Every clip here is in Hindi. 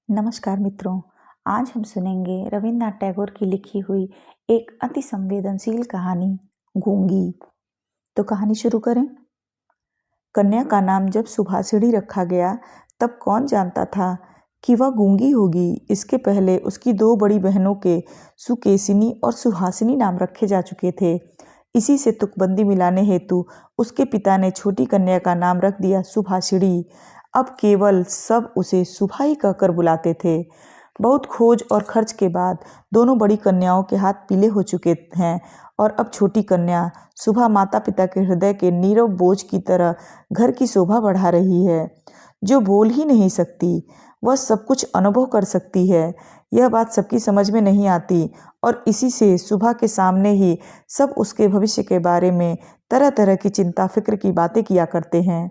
नमस्कार मित्रों। आज हम सुनेंगे रविन्द्रनाथ टैगोर की लिखी हुई एक अति संवेदनशील कहानी गूंगी। तो कहानी शुरू करें। कन्या का नाम जब सुभाषिणी रखा गया तब कौन जानता था कि वह गूंगी होगी। इसके पहले उसकी दो बड़ी बहनों के सुकेसिनी और सुहासिनी नाम रखे जा चुके थे। इसी से तुकबंदी मिलाने हेतु उसके पिता ने छोटी कन्या का नाम रख दिया सुभाषिणी। अब केवल सब उसे सुभा ही कहकर बुलाते थे। बहुत खोज और खर्च के बाद दोनों बड़ी कन्याओं के हाथ पीले हो चुके हैं और अब छोटी कन्या सुभा माता पिता के हृदय के नीरव बोझ की तरह घर की शोभा बढ़ा रही है। जो बोल ही नहीं सकती वह सब कुछ अनुभव कर सकती है। यह बात सबकी समझ में नहीं आती और इसी से सुभा के सामने ही सब उसके भविष्य के बारे में तरह तरह की चिंता फिक्र की बातें किया करते हैं।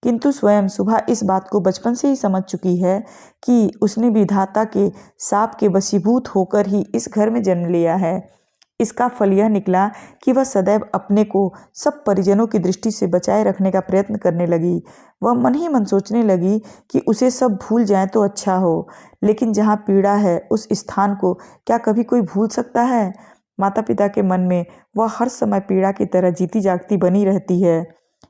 किंतु स्वयं सुभा इस बात को बचपन से ही समझ चुकी है कि उसने विधाता के शाप के वशीभूत होकर ही इस घर में जन्म लिया है। इसका फल यह निकला कि वह सदैव अपने को सब परिजनों की दृष्टि से बचाए रखने का प्रयत्न करने लगी। वह मन ही मन सोचने लगी कि उसे सब भूल जाए तो अच्छा हो, लेकिन जहाँ पीड़ा है उस स्थान को क्या कभी कोई भूल सकता है। माता पिता के मन में वह हर समय पीड़ा की तरह जीती जागती बनी रहती है।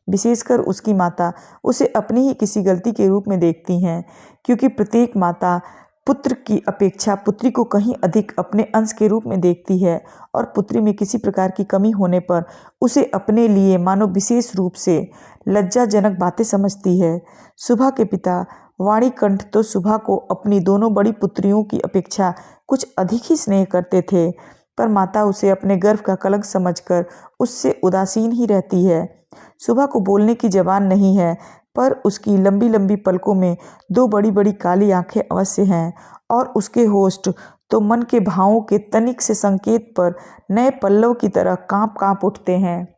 विशेषकर उसकी माता उसे अपनी ही किसी गलती के रूप में देखती हैं, क्योंकि प्रत्येक माता पुत्र की अपेक्षा पुत्री को कहीं अधिक अपने अंश के रूप में देखती है और पुत्री में किसी प्रकार की कमी होने पर उसे अपने लिए मानो विशेष रूप से लज्जाजनक बातें समझती है। सुभा के पिता वाणीकंठ तो सुभा को अपनी दोनों बड़ी पुत्रियों की अपेक्षा कुछ अधिक ही स्नेह करते थे, पर माता उसे अपने गर्भ का कलंक समझकर उससे उदासीन ही रहती है। सुभा को बोलने की जबान नहीं है, पर उसकी लंबी लंबी पलकों में दो बड़ी बड़ी काली आंखें अवश्य हैं और उसके होष्ठ तो मन के भावों के तनिक से संकेत पर नए पल्लव की तरह कांप कांप उठते हैं।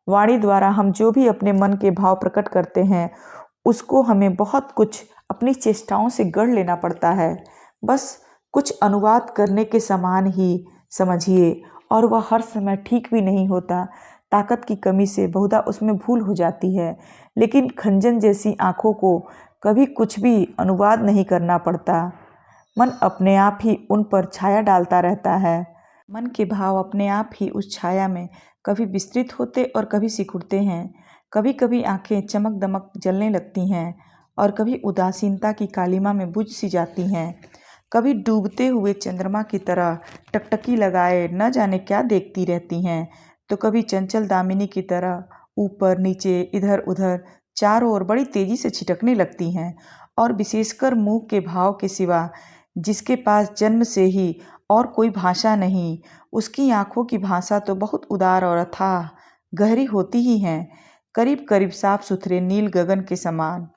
वाणी द्वारा हम जो भी अपने मन के भाव प्रकट करते हैं उसको हमें बहुत कुछ अपनी चेष्टाओं से गढ़ लेना पड़ता है। बस कुछ अनुवाद करने के समान ही समझिए, और वह हर समय ठीक भी नहीं होता। ताकत की कमी से बहुधा उसमें भूल हो जाती है, लेकिन खंजन जैसी आँखों को कभी कुछ भी अनुवाद नहीं करना पड़ता। मन अपने आप ही उन पर छाया डालता रहता है। मन के भाव अपने आप ही उस छाया में कभी विस्तृत होते और कभी सिकुड़ते हैं। कभी कभी आंखें चमक दमक जलने लगती हैं और कभी उदासीनता की कालिमा में बुझ सी जाती हैं। कभी डूबते हुए चंद्रमा की तरह टकटकी लगाए न जाने क्या देखती रहती हैं, तो कभी चंचल दामिनी की तरह ऊपर नीचे इधर उधर चारों ओर बड़ी तेजी से छिटकने लगती हैं। और विशेषकर मुंह के भाव के सिवा जिसके पास जन्म से ही और कोई भाषा नहीं, उसकी आंखों की भाषा तो बहुत उदार और अथाह गहरी होती ही है, करीब करीब साफ सुथरे नील गगन के समान।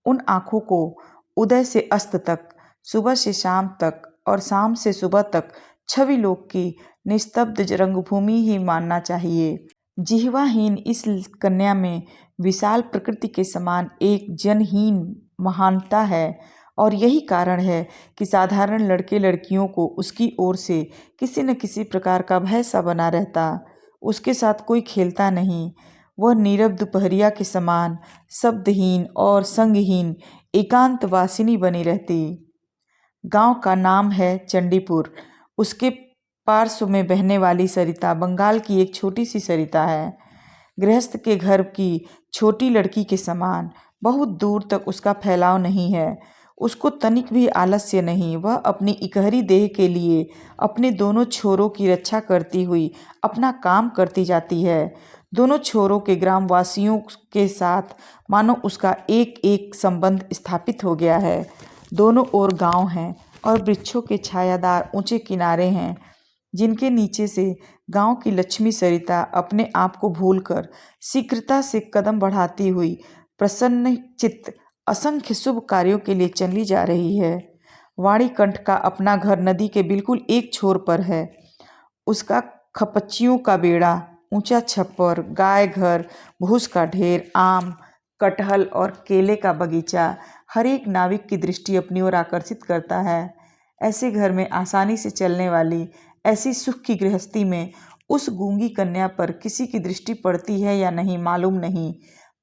उन आंखों को उदय से अस्त तक, सुबह से शाम तक और शाम से सुबह तक छवि लोक की निस्तब्ध रंगभूमि ही मानना चाहिए। जिह्वाहीन इस कन्या में विशाल प्रकृति के समान एक जनहीन महानता है, और यही कारण है कि साधारण लड़के लड़कियों को उसकी ओर से किसी न किसी प्रकार का भय सा बना रहता। उसके साथ कोई खेलता नहीं। वह नीरव दोपहरिया के समान शब्दहीन और संगहीन एकांतवासिनी बनी रहती। गांव का नाम है चंडीपुर। उसके पार्श्व में बहने वाली सरिता बंगाल की एक छोटी सी सरिता है। गृहस्थ के घर की छोटी लड़की के समान बहुत दूर तक उसका फैलाव नहीं है। उसको तनिक भी आलस्य नहीं। वह अपनी इकहरी देह के लिए अपने दोनों छोरों की रक्षा करती हुई अपना काम करती जाती है। दोनों छोरों के ग्रामवासियों के साथ मानो उसका एक एक संबंध स्थापित हो गया है। दोनों ओर गांव हैं और वृक्षों के छायादार ऊंचे किनारे हैं, जिनके नीचे से गांव की लक्ष्मी सरिता अपने आप को भूलकर शीघ्रता से कदम बढ़ाती हुई प्रसन्न चित्त असंख्य शुभ कार्यों के लिए चली जा रही है। वाणीकंठ का अपना घर नदी के बिल्कुल एक छोर पर है। उसका खपच्चियों का बेड़ा, ऊंचा छप्पर, गाय घर, भूस का ढेर, आम, कटहल और केले का बगीचा हर एक नाविक की दृष्टि अपनी ओर आकर्षित करता है। ऐसे घर में आसानी से चलने वाली ऐसी सुख की गृहस्थी में उस गूंगी कन्या पर किसी की दृष्टि पड़ती है या नहीं मालूम नहीं,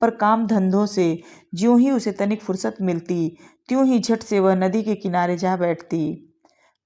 पर काम धंधों से ज्यों ही उसे तनिक फुर्सत मिलती त्यों ही झट से वह नदी के किनारे जा बैठती।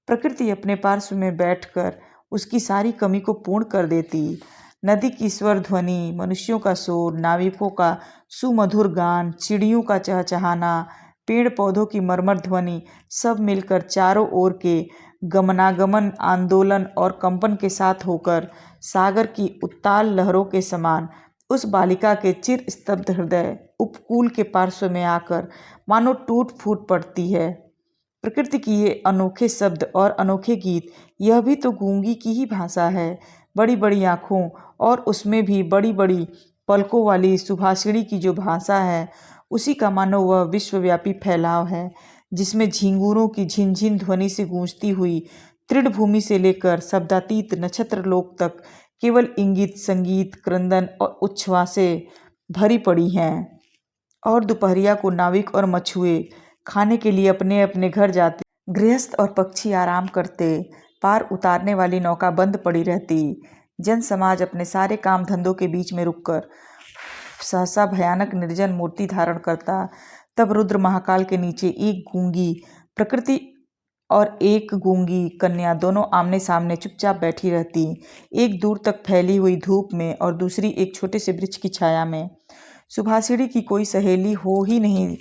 प्रकृति अपने पार्श्व में बैठकर उसकी सारी कमी को पूर्ण कर देती। नदी की स्वर ध्वनि, मनुष्यों का शोर, नाविकों का सुमधुर गान, चिड़ियों का चहचहाना, पेड़ पौधों की मर्मर ध्वनि सब मिलकर चारों ओर के गमनागमन, आंदोलन और कंपन के साथ होकर सागर की उत्ताल लहरों के समान उस बालिका के चिर स्तब्ध हृदय उपकूल के पार्श्व में आकर मानो टूट फूट पड़ती है। प्रकृति की ये अनोखे शब्द और अनोखे गीत, यह भी तो गूंगी की ही भाषा है। बड़ी बड़ी आँखों और उसमें भी बड़ी बड़ी पलकों वाली सुभाषिणी की जो भाषा है, उसी का मानो वह विश्वव्यापी फैलाव है, जिसमें झिंगूरों की झिनझिन ध्वनि से गूंजती हुई तृणभूमि से लेकर शब्दातीत नक्षत्र लोक तक केवल इंगित, संगीत, क्रंदन और उच्छ्वासें भरी पड़ी हैं। और दोपहरिया को नाविक और मछुए खाने के लिए अपने अपने घर जाते, गृहस्थ और पक्षी आराम करते, पार उतारने वाली नौका बंद पड़ी रहती, जन समाज अपने सारे काम धंधों के बीच में रुककर सहसा भयानक निर्जन मूर्ति धारण करता। तब रुद्र महाकाल के नीचे एक गूंगी प्रकृति और एक गूंगी कन्या दोनों आमने सामने चुपचाप बैठी रहती, एक दूर तक फैली हुई धूप में और दूसरी एक छोटे से वृक्ष की छाया में। सुभाषिणी की कोई सहेली हो ही नहीं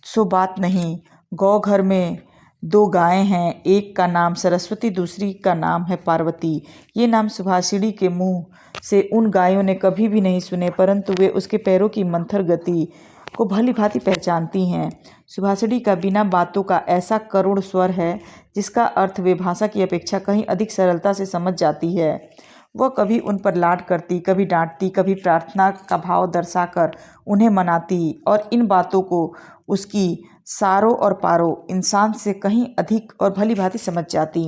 सो बात नहीं। गौ घर में 2 गायें हैं, एक का नाम सरस्वती, दूसरी का नाम है पार्वती। ये नाम सुभाषिणी के मुंह से उन गायों ने कभी भी नहीं सुने, परंतु वे उसके पैरों की मंथर गति को भली भांति पहचानती हैं। सुभाषिणी का बिना बातों का ऐसा करुण स्वर है, जिसका अर्थ वे भाषा की अपेक्षा कहीं अधिक सरलता से समझ जाती है। वह कभी उन पर लाड करती, कभी डांटती, कभी प्रार्थना का भाव दर्शाकर उन्हें मनाती, और इन बातों को उसकी सारों और पारों इंसान से कहीं अधिक और भली भांति समझ जाती।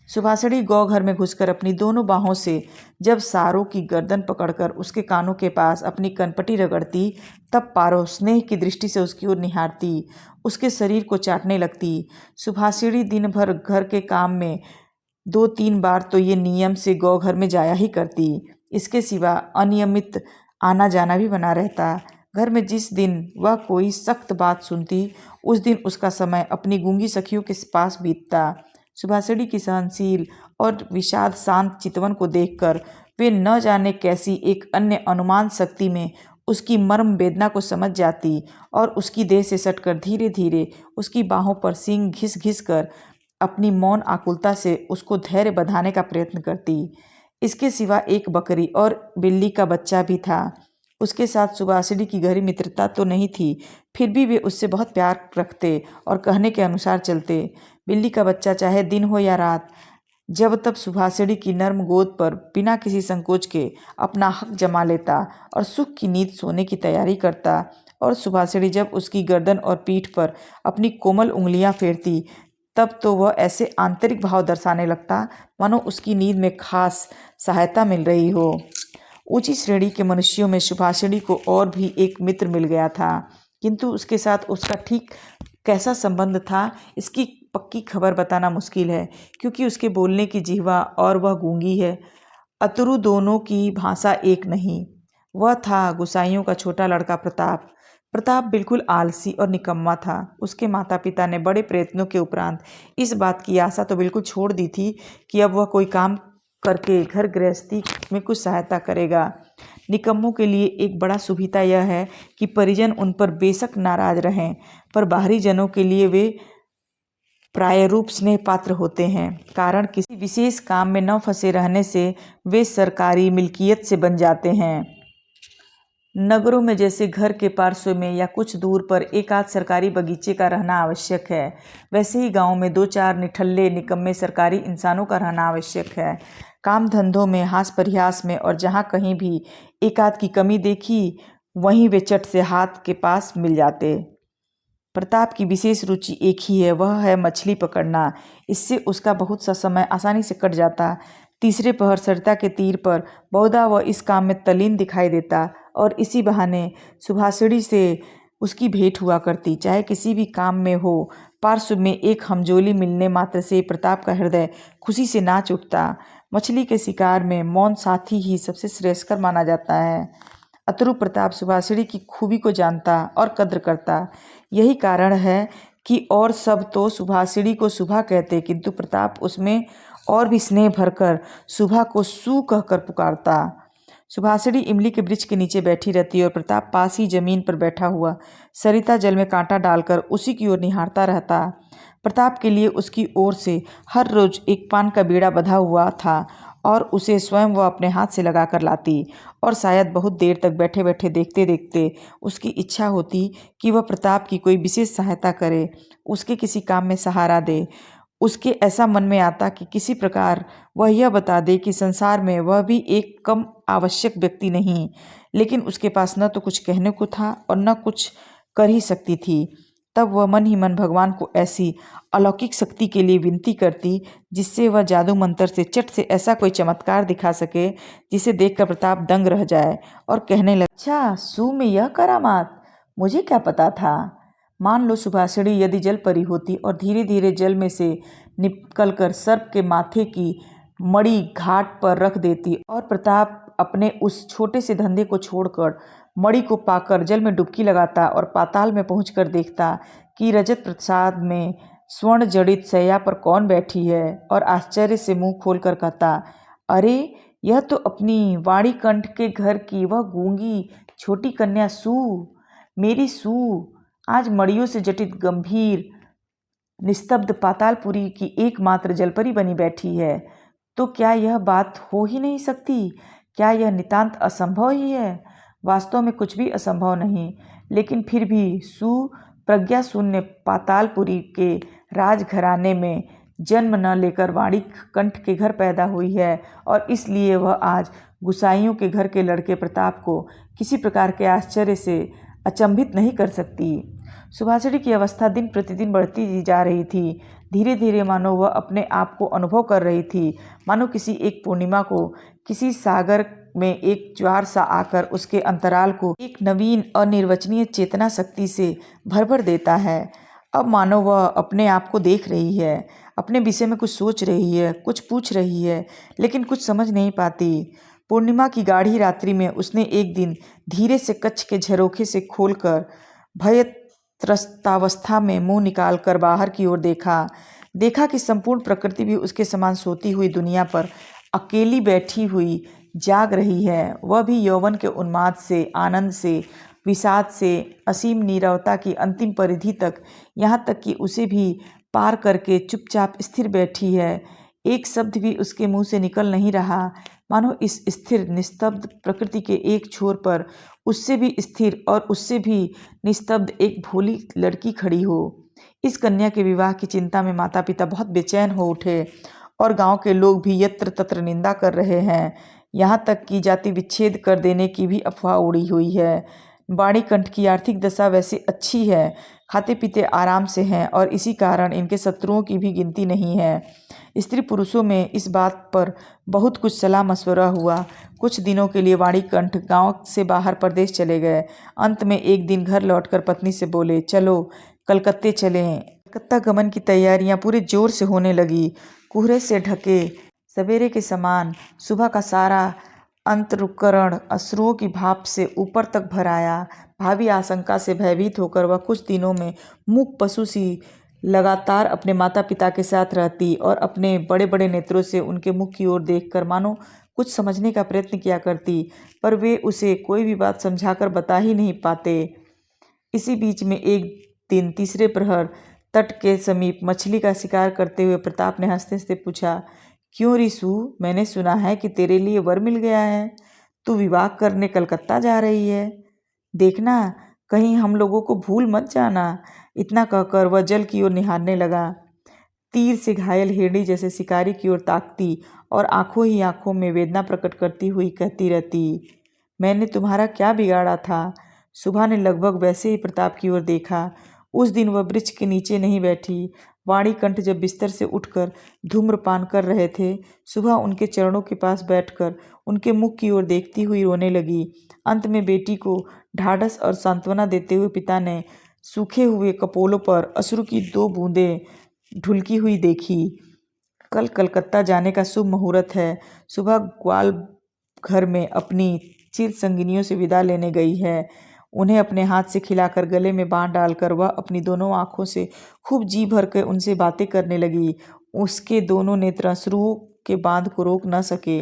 सुभाषिणी गौ घर में घुसकर अपनी दोनों बाहों से जब सारों की गर्दन पकड़कर उसके कानों के पास अपनी कनपटी रगड़ती, तब पारो स्नेह की दृष्टि से उसकी ओर निहारती, उसके शरीर को चाटने लगती। सुभाषिणी दिन भर घर के काम में 2-3 बार तो ये नियम से गौ घर में जाया ही करती। इसके सिवा अनियमित आना जाना भी बना रहता। घर में जिस दिन वह कोई सख्त बात सुनती, उस दिन उसका समय अपनी गूंगी सखियों के पास बीतता। सुभाषिणी की सहनशील और विषाद शांत चितवन को देखकर वे न जाने कैसी एक अन्य अनुमान शक्ति में उसकी मर्म वेदना को समझ जाती और उसकी देह से सटकर धीरे धीरे उसकी बाहों पर सींग घिस घिस कर अपनी मौन आकुलता से उसको धैर्य बंधाने का प्रयत्न करती। इसके सिवा एक बकरी और बिल्ली का बच्चा भी था। उसके साथ सुभाषिणी की गहरी मित्रता तो नहीं थी, फिर भी वे उससे बहुत प्यार रखते और कहने के अनुसार चलते। बिल्ली का बच्चा चाहे दिन हो या रात, जब तब सुभाषिणी की नर्म गोद पर बिना किसी संकोच के अपना हक जमा लेता और सुख की नींद सोने की तैयारी करता। और सुभाषिणी जब उसकी गर्दन और पीठ पर अपनी कोमल उंगलियां फेरती, तब तो वह ऐसे आंतरिक भाव दर्शाने लगता मानो उसकी नींद में खास सहायता मिल रही हो। ऊंची श्रेणी के मनुष्यों में सुभाषिणी को और भी एक मित्र मिल गया था, किंतु उसके साथ उसका ठीक कैसा संबंध था, इसकी पक्की खबर बताना मुश्किल है, क्योंकि उसके बोलने की जिह्वा और वह गूंगी है। अतरु दोनों की भाषा एक नहीं। वह था गुसाइयों का छोटा लड़का प्रताप। प्रताप बिल्कुल आलसी और निकम्मा था। उसके माता पिता ने बड़े प्रयत्नों के उपरांत इस बात की आशा तो बिल्कुल छोड़ दी थी कि अब वह कोई काम करके घर गृहस्थी में कुछ सहायता करेगा। निकम्मों के लिए एक बड़ा सुविधा यह है कि परिजन उन पर बेशक नाराज रहें, पर बाहरी जनों के लिए वे प्रायरूप स्नेह पात्र होते हैं। कारण किसी विशेष काम में न फंसे रहने से वे सरकारी मिल्कियत से बन जाते हैं। नगरों में जैसे घर के पार्श्व में या कुछ दूर पर एक आध सरकारी बगीचे का रहना आवश्यक है, वैसे ही गांव में 2-4 निठल्ले निकम्मे सरकारी इंसानों का रहना आवश्यक है। काम धंधों में, हास परिहास में, और जहाँ कहीं भी एक आध की कमी देखी, वहीं वे चट से हाथ के पास मिल जाते। प्रताप की विशेष रुचि एक ही है, वह है मछली पकड़ना। इससे उसका बहुत सा समय आसानी से कट जाता। तीसरे पहर सरिता के तीर पर बहुधा वह इस काम में तल्लीन दिखाई देता और इसी बहाने सुभाषिणी से उसकी भेंट हुआ करती। चाहे किसी भी काम में हो, पार्श्व में एक हमजोली मिलने मात्र से प्रताप का हृदय खुशी से नाच उठता। मछली के शिकार में मौन साथी ही सबसे श्रेयस्कर माना जाता है। अतरु प्रताप सुभाषिणी की खूबी को जानता और कद्र करता। यही कारण है कि और सब तो सुभाषिणी को सुभा कहते, किंतु प्रताप उसमें और भी स्नेह भरकर सुभा को सू कहकर पुकारता। सुभाषिणी इमली के वृक्ष के नीचे बैठी रहती और प्रताप पास ही जमीन पर बैठा हुआ सरिता जल में कांटा डालकर उसी की ओर निहारता रहता। प्रताप के लिए उसकी ओर से हर रोज एक पान का बीड़ा बंधा हुआ था और उसे स्वयं वह अपने हाथ से लगा कर लाती, और शायद बहुत देर तक बैठे बैठे देखते देखते उसकी इच्छा होती कि वह प्रताप की कोई विशेष सहायता करे, उसके किसी काम में सहारा दे। उसके ऐसा मन में आता कि किसी प्रकार वह यह बता दे कि संसार में वह भी एक कम आवश्यक व्यक्ति नहीं, लेकिन उसके पास न तो कुछ कहने को था और न कुछ कर ही सकती थी। तब वह मन ही मन भगवान को ऐसी अलौकिक शक्ति के लिए विनती करती जिससे वह जादू मंत्र से चट से ऐसा कोई चमत्कार दिखा सके जिसे देखकर प्रताप दंग रह जाए और कहने लगे, अच्छा सू में यह करामात, मुझे क्या पता था। मान लो सुभाषिणी यदि जल परी होती और धीरे धीरे जल में से निकलकर सर्प के माथे की मणि घाट पर रख देती और प्रताप अपने उस छोटे से धंधे को छोड़कर मणि को पाकर जल में डुबकी लगाता और पाताल में पहुंचकर देखता कि रजत प्रसाद में स्वर्ण जड़ित शैया पर कौन बैठी है, और आश्चर्य से मुंह खोलकर कहता, अरे यह तो अपनी वाणीकंठ के घर की वह गूंगी छोटी कन्या सू, मेरी सू आज मड़ियों से जटित गंभीर निस्तब्ध पातालपुरी की एकमात्र जलपरी बनी बैठी है। तो क्या यह बात हो ही नहीं सकती? क्या यह नितांत असंभव ही है? वास्तव में कुछ भी असंभव नहीं, लेकिन फिर भी सू प्रज्ञा शून्य पातालपुरी के राजघराने में जन्म न लेकर वाणीकंठ के घर पैदा हुई है, और इसलिए वह आज गुसाइयों के घर के लड़के प्रताप को किसी प्रकार के आश्चर्य से अचंभित नहीं कर सकती। सुभाषिणी की अवस्था दिन प्रतिदिन बढ़ती जा रही थी। धीरे धीरे मानो वह अपने आप को अनुभव कर रही थी, मानो किसी एक पूर्णिमा को किसी सागर में एक ज्वार सा आकर उसके अंतराल को एक नवीन अनिर्वचनीय चेतना शक्ति से भर भर देता है। अब मानो वह अपने आप को देख रही है, अपने विषय में कुछ सोच रही है, कुछ पूछ रही है, लेकिन कुछ समझ नहीं पाती। पूर्णिमा की गाढ़ी रात्रि में उसने एक दिन धीरे से कच्छ के झरोखे से खोलकर भय त्रस्तावस्था में मुंह निकालकर बाहर की ओर देखा कि संपूर्ण प्रकृति भी उसके समान सोती हुई दुनिया पर अकेली बैठी हुई जाग रही है। वह भी यौवन के उन्माद से, आनंद से, विषाद से, असीम नीरवता की अंतिम परिधि तक, यहाँ तक कि उसे भी पार करके चुपचाप स्थिर बैठी है। एक शब्द भी उसके मुंह से निकल नहीं रहा, मानो इस स्थिर निस्तब्ध प्रकृति के एक छोर पर उससे भी स्थिर और उससे भी निस्तब्ध एक भोली लड़की खड़ी हो। इस कन्या के विवाह की चिंता में माता पिता बहुत बेचैन हो उठे और गांव के लोग भी यत्र तत्र निंदा कर रहे हैं। यहाँ तक कि जाति विच्छेद कर देने की भी अफवाह उड़ी हुई है। वाणीकंठ की आर्थिक दशा वैसे अच्छी है, खाते पीते आराम से हैं और इसी कारण इनके शत्रुओं की भी गिनती नहीं है। स्त्री पुरुषों में इस बात पर बहुत कुछ सलाह मशवरा हुआ। कुछ दिनों के लिए वाणीकंठ गांव से बाहर प्रदेश चले गए। अंत में एक दिन घर लौटकर पत्नी से बोले, चलो कलकत्ते चलें। कलकत्ता गमन की तैयारियां पूरे जोर से होने लगी। कोहरे से ढके सवेरे के समान सुबह का सारा अंतरुकरण अश्रुओं की भाप से ऊपर तक भर आया। भावी आशंका से भयभीत होकर वह कुछ दिनों में मूक पशु सी लगातार अपने माता पिता के साथ रहती और अपने बड़े बड़े नेत्रों से उनके मुख की ओर देखकर मानो कुछ समझने का प्रयत्न किया करती, पर वे उसे कोई भी बात समझाकर बता ही नहीं पाते। इसी बीच में एक दिन तीसरे प्रहर तट के समीप मछली का शिकार करते हुए प्रताप ने हंसते हंसते पूछा, क्यों रिसू, मैंने सुना है कि तेरे लिए वर मिल गया है, तू विवाह करने कलकत्ता जा रही है। देखना कहीं हम लोगों को भूल मत जाना। इतना कहकर वह जल की ओर निहारने लगा। तीर से घायल हिरणी जैसे शिकारी की ओर ताकती और आंखों ही आंखों में वेदना प्रकट करती हुई कहती रहती, मैंने तुम्हारा क्या बिगाड़ा था। सुबह ने लगभग वैसे ही प्रताप की ओर देखा। उस दिन वह वृक्ष के नीचे नहीं बैठी। वाणीकंठ जब बिस्तर से उठकर धूम्रपान कर रहे थे, सुबह उनके चरणों के पास बैठकर उनके मुख की ओर देखती हुई रोने लगी। अंत में बेटी को ढाढ़स और सांत्वना देते हुए पिता ने सूखे हुए कपोलों पर अश्रु की 2 बूंदें ढुलकी हुई देखी। कल कलकत्ता जाने का शुभ मुहूर्त है। सुबह ग्वाल घर में अपनी चिर संगिनियों से विदा लेने गई है। उन्हें अपने हाथ से खिलाकर गले में बांध डालकर वह अपनी दोनों आंखों से खूब जी भर कर उनसे बातें करने लगी। उसके दोनों नेत्र अश्रुओं के बांध को रोक न सके।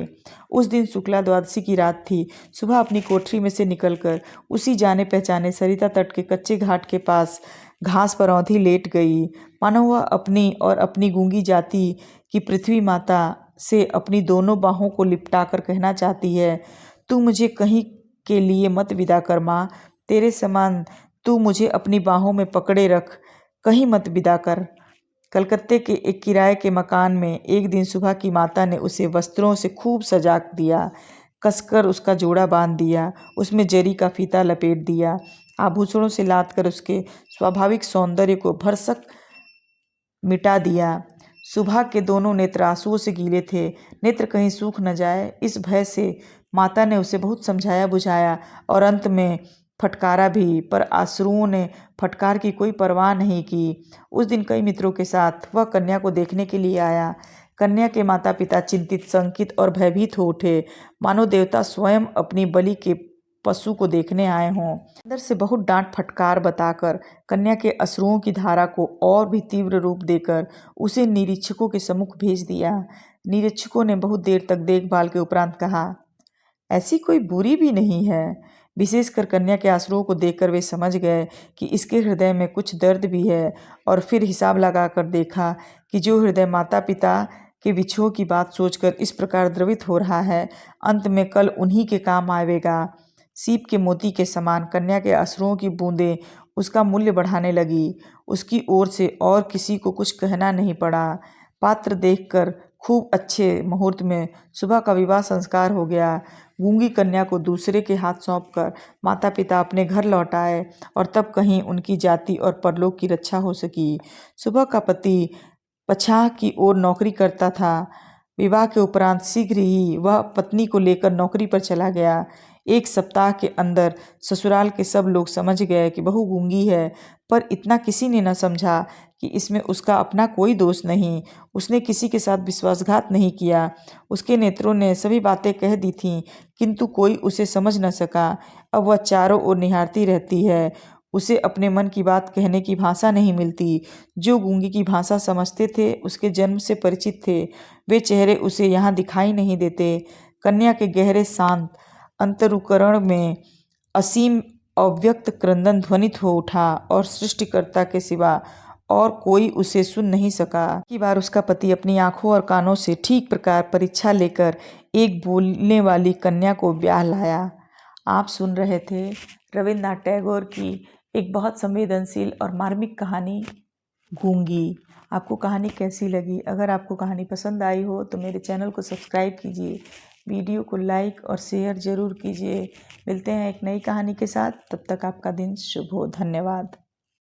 उस दिन शुक्ला द्वादशी की रात थी। सुबह अपनी कोठरी में से निकलकर उसी जाने पहचाने सरिता तट के कच्चे घाट के पास घास पर औंधी लेट गई, मानो वह अपनी और अपनी गूंगी जाति की पृथ्वी माता से अपनी दोनों बाहों को लिपटाकर कहना चाहती है, तू मुझे कहीं के लिए मत विदा कर माँ, तेरे समान तू मुझे अपनी बाहों में पकड़े रख, कहीं मत विदा कर। कलकत्ते के एक किराए के मकान में एक दिन सुबह की माता ने उसे वस्त्रों से खूब सजा दिया, कसकर उसका जोड़ा बांध दिया, उसमें जरी का फीता लपेट दिया, आभूषणों से लाद कर उसके स्वाभाविक सौंदर्य को भरसक मिटा दिया। सुबह के दोनों नेत्र आंसुओं से गीले थे, नेत्र कहीं सूख न जाए इस भय से माता ने उसे बहुत समझाया बुझाया और अंत में फटकारा भी, पर आंसुओं ने फटकार की कोई परवाह नहीं की। उस दिन कई मित्रों के साथ वह कन्या को देखने के लिए आया। कन्या के माता पिता चिंतित, शंकित और भयभीत हो उठे, मानो देवता स्वयं अपनी बलि के पशु को देखने आए हों। अंदर से बहुत डांट फटकार बताकर कन्या के अश्रुओं की धारा को और भी तीव्र रूप देकर उसे निरीक्षकों के सम्मुख भेज दिया। निरीक्षकों ने बहुत देर तक देखभाल के उपरांत कहा, ऐसी कोई बुरी भी नहीं है। विशेषकर कन्या के आंसुओं को देखकर वे समझ गए कि इसके हृदय में कुछ दर्द भी है, और फिर हिसाब लगाकर देखा कि जो हृदय माता पिता के विछोह की बात सोचकर इस प्रकार द्रवित हो रहा है, अंत में कल उन्हीं के काम आवेगा। सीप के मोती के समान कन्या के अश्रुओं की बूंदें उसका मूल्य बढ़ाने लगी। उसकी ओर से और किसी को कुछ कहना नहीं पड़ा। पात्र देखकर खूब अच्छे मुहूर्त में सुबह का विवाह संस्कार हो गया। गूंगी कन्या को दूसरे के हाथ सौंपकर माता पिता अपने घर लौट आए, और तब कहीं उनकी जाति और परलोक की रक्षा हो सकी। सुबह का पति पछाह की ओर नौकरी करता था। विवाह के उपरांत शीघ्र ही वह पत्नी को लेकर नौकरी पर चला गया। एक सप्ताह के अंदर ससुराल के सब लोग समझ गए कि बहू गूंगी है, पर इतना किसी ने न समझा कि इसमें उसका अपना कोई दोष नहीं। उसने किसी के साथ विश्वासघात नहीं किया। उसके नेत्रों ने सभी बातें कह दी थीं, किंतु कोई उसे समझ न सका। अब वह चारों ओर निहारती रहती है। उसे अपने मन की बात कहने की भाषा नहीं मिलती। जो गूंगी की भाषा समझते थे, उसके जन्म से परिचित थे, वे चेहरे उसे यहाँ दिखाई नहीं देते। कन्या के गहरे शांत अंतरुकरण में असीम अव्यक्त क्रंदन ध्वनित हो उठा, और सृष्टिकर्ता के सिवा और कोई उसे सुन नहीं सका। की बार उसका पति अपनी आंखों और कानों से ठीक प्रकार परीक्षा लेकर एक बोलने वाली कन्या को ब्याह लाया। आप सुन रहे थे रविन्द्रनाथ टैगोर की एक बहुत संवेदनशील और मार्मिक कहानी गूंगी। आपको कहानी कैसी लगी? अगर आपको कहानी पसंद आई हो तो मेरे चैनल को सब्सक्राइब कीजिए, वीडियो को लाइक और शेयर ज़रूर कीजिए। मिलते हैं एक नई कहानी के साथ, तब तक आपका दिन शुभ हो। धन्यवाद।